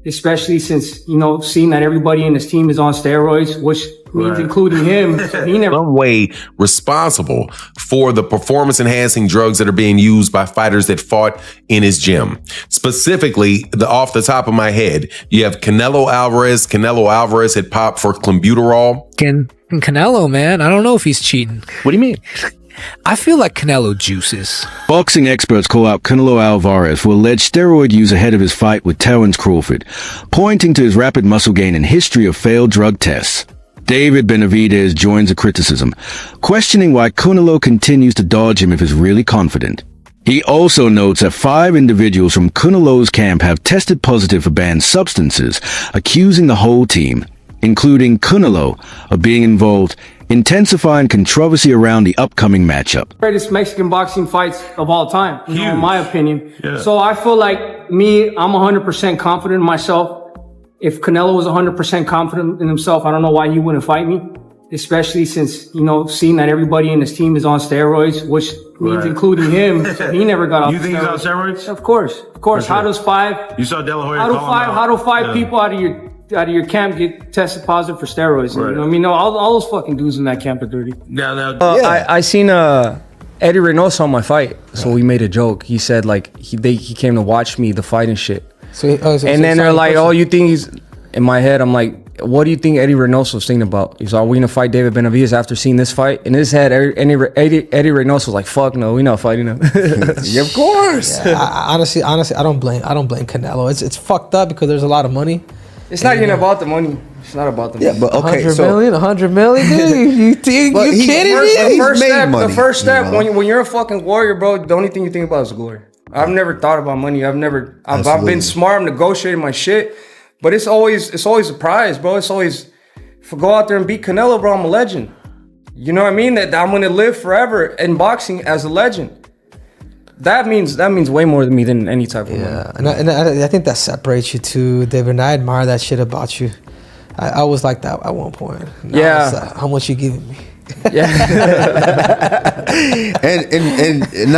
especially since, seeing that everybody in his team is on steroids, which means including him. So he never some way responsible for the performance-enhancing drugs that are being used by fighters that fought in his gym. Specifically, off the top of my head, you have Canelo Alvarez. Canelo Alvarez had popped for clenbuterol. Canelo, man, I don't know if he's cheating. What do you mean? I feel like Canelo juices. Boxing experts call out Canelo Alvarez for alleged steroid use ahead of his fight with Terence Crawford, pointing to his rapid muscle gain and history of failed drug tests. David Benavidez joins the criticism, questioning why Canelo continues to dodge him if he's really confident. He also notes that 5 individuals from Canelo's camp have tested positive for banned substances, accusing the whole team, including Canelo, of being involved, intensifying controversy around the upcoming matchup. Greatest Mexican boxing fights of all time, in my opinion. Yeah. So I feel like I'm 100% confident in myself. If Canelo was 100% confident in himself, I don't know why he wouldn't fight me, especially since, seeing that everybody in his team is on steroids, which means including him. So he never got off You think he's on steroids? Of course. Sure. How does 5? You saw De La Hoya How do 5 people out of your camp get tested positive for steroids? Right. You know what I mean? No, all those fucking dudes in that camp are dirty. I seen Eddie Reynoso on my fight, so we made a joke. He said he came to watch me the fight and shit. And then they're like, "Oh, you think he's?" In my head, I'm like, "What do you think Eddie Reynoso's thinking about?" He's like, "Are we gonna fight David Benavidez after seeing this fight?" In his head, Eddie Reynoso was like, "Fuck no, we not fighting him." Yeah, of course. Yeah, honestly, I don't blame Canelo. It's fucked up because there's a lot of money. It's not even about the money. It's not about the money. Yeah, but okay, 100 million, dude. You kidding me? The first step when you're a fucking warrior, bro, the only thing you think about is glory. I've never thought about money. I've been smart. I'm negotiating my shit, but it's always a prize, bro. It's always, if I go out there and beat Canelo, bro, I'm a legend. You know what I mean? That I'm gonna live forever in boxing as a legend. That means way more to me than any type of money. And I think that separates you too, David. And I admire that shit about you. I was like that at one point. Now it's like, how much you giving me? Yeah. and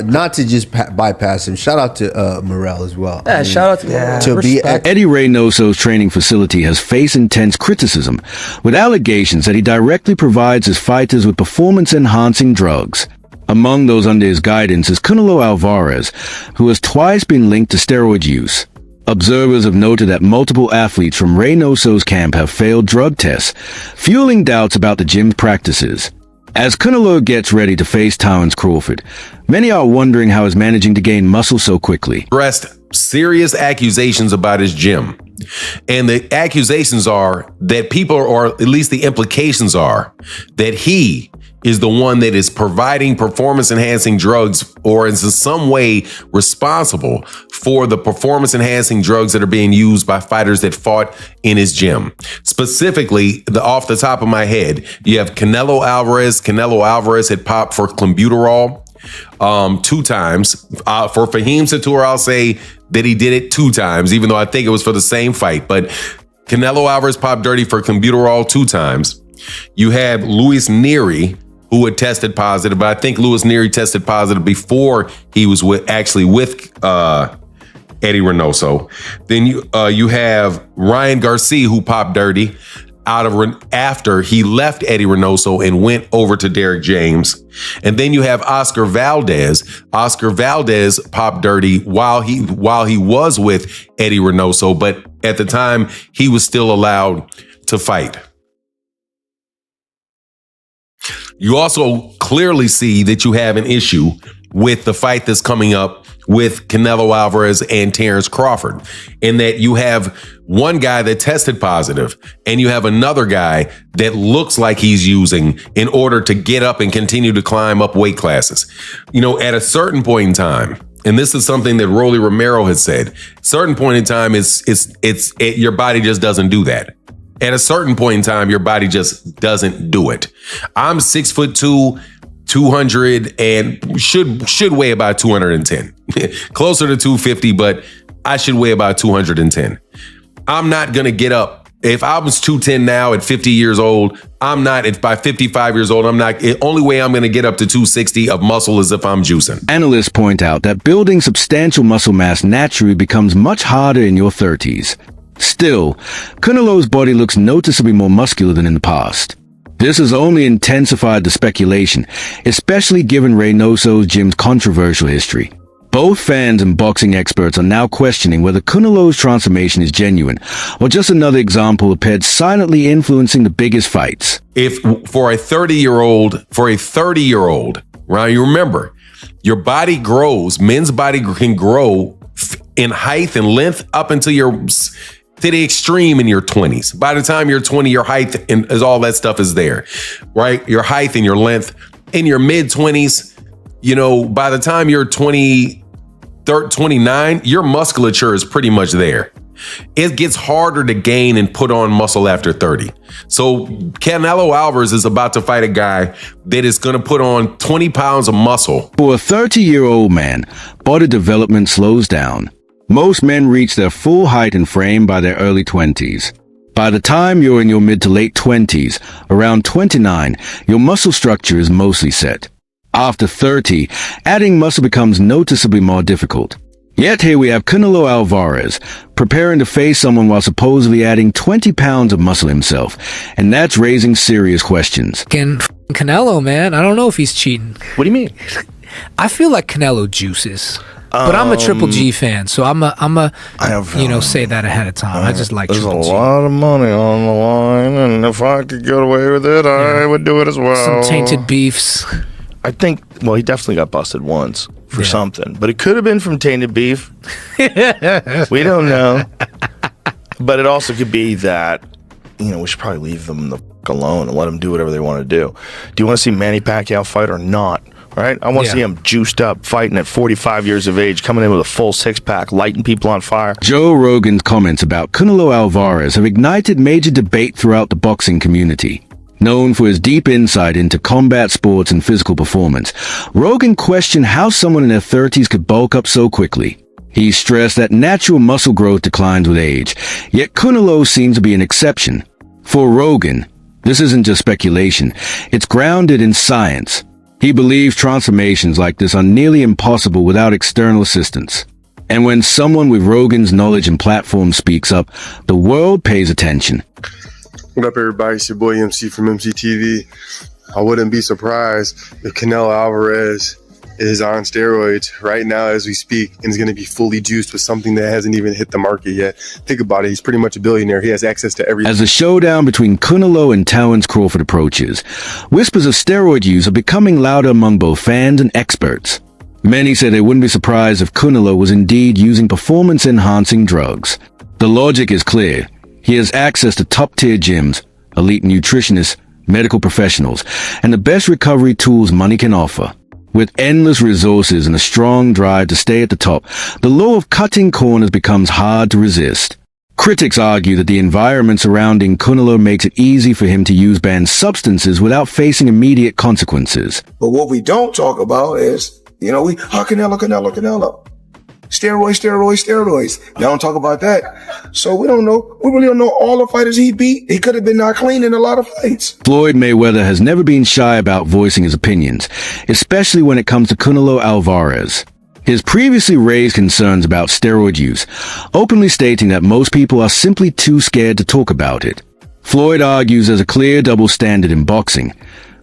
not to just bypass him. Shout out to Morel as well. Yeah, shout out to Morel. Eddie Reynoso's training facility has faced intense criticism, with allegations that he directly provides his fighters with performance-enhancing drugs. Among those under his guidance is Canelo Alvarez, who has twice been linked to steroid use. Observers have noted that multiple athletes from Reynoso's camp have failed drug tests, fueling doubts about the gym's practices. As Canelo gets ready to face Terence Crawford, many are wondering how he's managing to gain muscle so quickly. Addressed serious accusations about his gym. And the accusations are that people, or at least the implications are, that he is the one that is providing performance-enhancing drugs or is in some way responsible for the performance-enhancing drugs that are being used by fighters that fought in his gym. Specifically, off the top of my head, you have Canelo Alvarez. Canelo Alvarez had popped for clenbuterol 2 times. For Fahim Satur, I'll say that he did it 2 times, even though I think it was for the same fight. But Canelo Alvarez popped dirty for clenbuterol 2 times. You have Luis Nery, who had tested positive, but I think Luis Nery tested positive before he was with Eddie Reynoso. Then you have Ryan Garcia, who popped dirty after he left Eddie Reynoso and went over to Derek James. And then you have Oscar Valdez. Oscar Valdez popped dirty while he was with Eddie Reynoso, but at the time he was still allowed to fight. You also clearly see that you have an issue with the fight that's coming up with Canelo Alvarez and Terence Crawford, in that you have one guy that tested positive and you have another guy that looks like he's using in order to get up and continue to climb up weight classes. At a certain point in time, and this is something that Rolly Romero has said, certain point in time, your body just doesn't do that. At a certain point in time, your body just doesn't do it. I'm 6'2", 200, and should weigh about 210. Closer to 250, but I should weigh about 210. I'm not going to get up. If I was 210 now at 50 years old, I'm not, if by 55 years old, I'm not, the only way I'm going to get up to 260 of muscle is if I'm juicing. Analysts point out that building substantial muscle mass naturally becomes much harder in your 30s. Still, Canelo's body looks noticeably more muscular than in the past. This has only intensified the speculation, especially given Reynoso's gym's controversial history. Both fans and boxing experts are now questioning whether Canelo's transformation is genuine, or just another example of PEDs silently influencing the biggest fights. If for a 30-year-old, right, you remember, your body grows, men's body can grow in height and length up until to the extreme in your 20s. By the time you're 20, your height and all that stuff is there, right? Your height and your length. In your mid-20s, by the time you're 29, your musculature is pretty much there. It gets harder to gain and put on muscle after 30. So Canelo Alvarez is about to fight a guy that is going to put on 20 pounds of muscle. For a 30-year-old man, body development slows down. Most men reach their full height and frame by their early 20s. By the time you're in your mid to late 20s, around 29, your muscle structure is mostly set. After 30, adding muscle becomes noticeably more difficult. Yet here we have Canelo Alvarez, preparing to face someone while supposedly adding 20 pounds of muscle himself, and that's raising serious questions. Canelo, man, I don't know if he's cheating. What do you mean? I feel like Canelo juices. But I'm a Triple G fan, so I'm a say that ahead of time. I just like Triple G. There's a lot of money on the line, and if I could get away with it, I would do it as well. Some tainted beefs. I think, he definitely got busted once for something, but it could have been from tainted beef. We don't know. But it also could be that, we should probably leave them the fuck alone and let them do whatever they want to do. Do you want to see Manny Pacquiao fight or not? Right? I want to see him juiced up, fighting at 45 years of age, coming in with a full six-pack, lighting people on fire. Joe Rogan's comments about Canelo Alvarez have ignited major debate throughout the boxing community. Known for his deep insight into combat sports and physical performance, Rogan questioned how someone in their 30s could bulk up so quickly. He stressed that natural muscle growth declines with age, yet Canelo seems to be an exception. For Rogan, this isn't just speculation, it's grounded in science. He believes transformations like this are nearly impossible without external assistance. And when someone with Rogan's knowledge and platform speaks up, the world pays attention. What up, everybody? It's your boy MC from MCTV. I wouldn't be surprised if Canelo Alvarez is on steroids right now as we speak and is going to be fully juiced with something that hasn't even hit the market yet. Think about it. He's pretty much a billionaire. He has access to everything. As the showdown between Canelo and Terence Crawford approaches, whispers of steroid use are becoming louder among both fans and experts. Many say they wouldn't be surprised if Canelo was indeed using performance-enhancing drugs. The logic is clear. He has access to top-tier gyms, elite nutritionists, medical professionals, and the best recovery tools money can offer. With endless resources and a strong drive to stay at the top, the law of cutting corners becomes hard to resist. Critics argue that the environment surrounding Canelo makes it easy for him to use banned substances without facing immediate consequences. But what we don't talk about is, Canelo. Steroids. They don't talk about that. So we don't know. We really don't know all the fighters he beat. He could have been not clean in a lot of fights. Floyd Mayweather has never been shy about voicing his opinions, especially when it comes to Canelo Alvarez. His previously raised concerns about steroid use, openly stating that most people are simply too scared to talk about it. Floyd argues there's a clear double standard in boxing.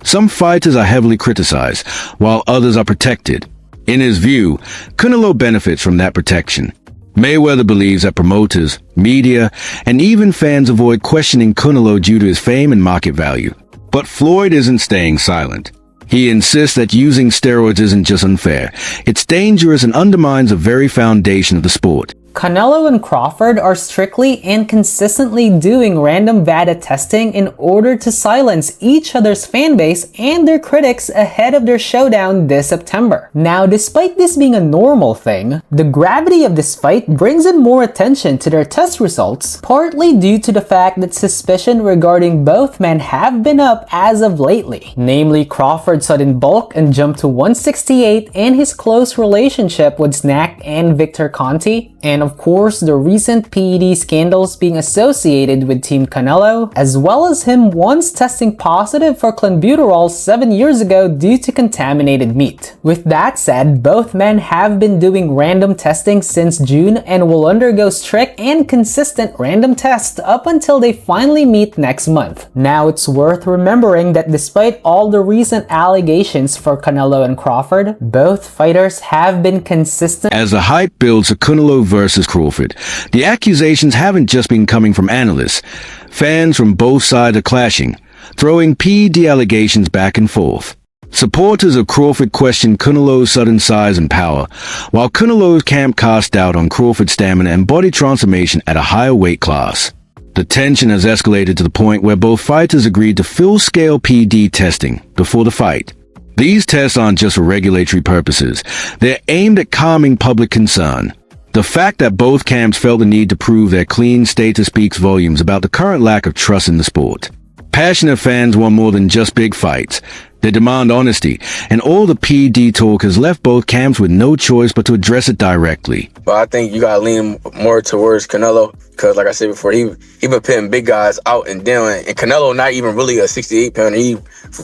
Some fighters are heavily criticized, while others are protected. In his view, Canelo benefits from that protection. Mayweather believes that promoters, media, and even fans avoid questioning Canelo due to his fame and market value. But Floyd isn't staying silent. He insists that using steroids isn't just unfair, it's dangerous and undermines the very foundation of the sport. Canelo and Crawford are strictly and consistently doing random VADA testing in order to silence each other's fanbase and their critics ahead of their showdown this September. Now, despite this being a normal thing, the gravity of this fight brings in more attention to their test results, partly due to the fact that suspicion regarding both men have been up as of lately. Namely, Crawford's sudden bulk and jump to 168 and his close relationship with Snack and Victor Conti. And of course, the recent PED scandals being associated with Team Canelo, as well as him once testing positive for clenbuterol 7 years ago due to contaminated meat. With that said, both men have been doing random testing since June and will undergo strict and consistent random tests up until they finally meet next month. Now, it's worth remembering that despite all the recent allegations for Canelo and Crawford, both fighters have been consistent. As the hype builds for Canelo versus Crawford, the accusations haven't just been coming from analysts. Fans from both sides are clashing, throwing PED allegations back and forth. Supporters of Crawford questioned Canelo's sudden size and power, while Canelo's camp cast doubt on Crawford's stamina and body transformation at a higher weight class. The tension has escalated to the point where both fighters agreed to full-scale PED testing before the fight. These tests aren't just for regulatory purposes. They're aimed at calming public concern. The fact that both camps felt the need to prove their clean status speaks volumes about the current lack of trust in the sport. Passionate fans want more than just big fights. They demand honesty, and all the PED talk has left both camps with no choice but to address it directly. But I think you gotta lean more towards Canelo, because like I said before, he been putting big guys out and down, and Canelo not even really a 68 pounder. He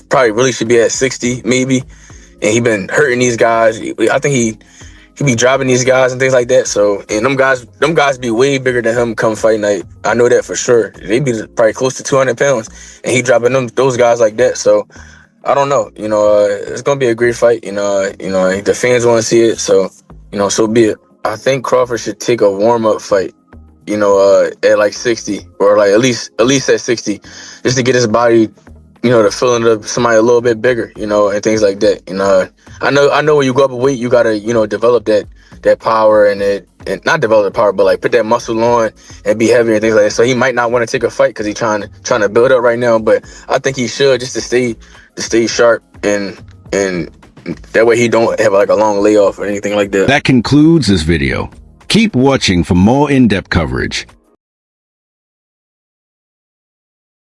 probably really should be at 60 maybe, and he been hurting these guys. I think he be dropping these guys and things like that. So, and them guys be way bigger than him come fight night. I know that for sure. They be probably close to 200 pounds, and he dropping those guys like that. So, I don't know. It's gonna be a great fight. The fans want to see it. So, so be it. I think Crawford should take a warm-up fight. At like 60, or like at least at 60, just to get his body, to fill into somebody a little bit bigger, and things like that. I know when you go up a weight, you gotta, develop that power and not develop the power, but like put that muscle on and be heavier and things like that. So he might not want to take a fight because he's trying to build up right now. But I think he should, just to stay sharp and that way he don't have like a long layoff or anything like that. That concludes this video. Keep watching for more in-depth coverage.